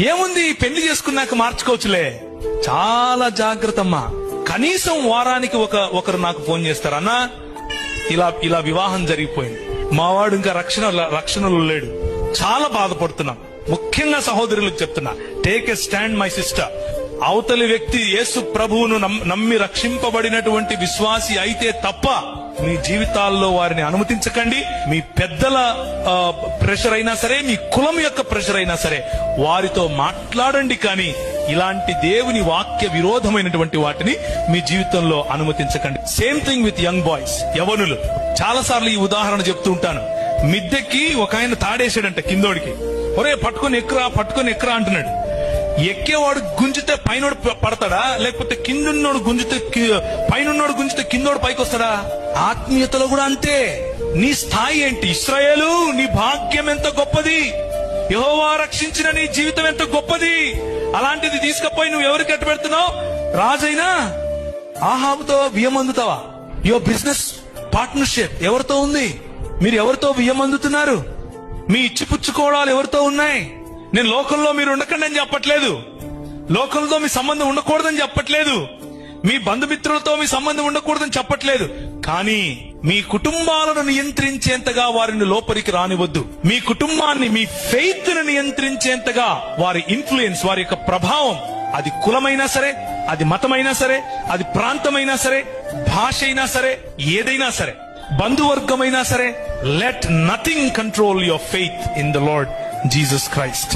ఏముంది, పెళ్లి చేసుకున్నాక మార్చుకోవచ్చులే. చాలా జాగ్రత్త అమ్మా. కనీసం వారానికి ఒకరు నాకు ఫోన్ చేస్తారు, అన్నా ఇలా వివాహం జరిగిపోయింది, మావాడు ఇంకా రక్షణలో లేడు, చాలా బాధపడుతున్నాం. ముఖ్యంగా సహోదరులకు చెప్తున్నా, take a stand my sister. అవతలి వ్యక్తి యేసు ప్రభువును నమ్మి రక్షింపబడినటువంటి విశ్వాసి అయితే తప్ప మీ జీవితాల్లో వారిని అనుమతించకండి. మీ పెద్దల ప్రెషర్ అయినా సరే, మీ కులం యొక్క ప్రెషర్ అయినా సరే వారితో మాట్లాడండి, కానీ ఇలాంటి దేవుని వాక్య విరోధమైనటువంటి వాటిని మీ జీవితంలో అనుమతించకండి. Same thing with young boys, యవనులు. చాలా సార్లు ఈ ఉదాహరణ చెప్తూ ఉంటాను. మిద్దెకి ఒక ఆయన తాడేసాడంట కిందోడికి, ఒరే పట్టుకొని ఎక్కురా అంటున్నాడు. ఎక్కేవాడు గుంజితే పైనోడు పడతాడా, లేకపోతే కిందున్నోడు పైనున్నోడు గుంజితే కిందోడు పైకి వస్తాడా? ఆత్మీయతలో కూడా అంతే. నీ స్థాయి ఏంటి? ఇశ్రాయేలు, నీ భాగ్యం ఎంత గొప్పది, యెహోవా రక్షించిన నీ జీవితం ఎంత గొప్పది. అలాంటిది తీసుకుపోయి నువ్వు ఎవరికి ఎట్టు పెడుతున్నావు? రాజైనా ఆహాబుతో బియ్యం అందుతావా? యువర్ బిజినెస్ పార్ట్నర్షిప్ ఎవరితో ఉంది? మీరు ఎవరితో బియ్యం అందుతున్నారు? మీ ఇచ్చిపుచ్చుకోవడాలు ఎవరితో ఉన్నాయి? నేను లోకంలో మీరు ఉండకండి అని చెప్పట్లేదు, లోకంలో మీ సంబంధం ఉండకూడదని చెప్పట్లేదు, మీ బంధుమిత్రులతో మీ సంబంధం ఉండకూడదని చెప్పట్లేదు. కానీ మీ కుటుంబాలను నియంత్రించేంతగా వారిని లోపలికి రానివద్దు. మీ కుటుంబాన్ని, మీ ఫెయిత్ ను నియంత్రించేంతగా వారి ఇన్ఫ్లుయెన్స్, వారి యొక్క ప్రభావం, అది కులమైనా సరే, అది మతమైనా సరే, అది ప్రాంతమైనా సరే, భాష అయినా సరే, ఏదైనా సరే, బంధువర్గమైనా సరే, let nothing control your faith in the lord Jesus Christ.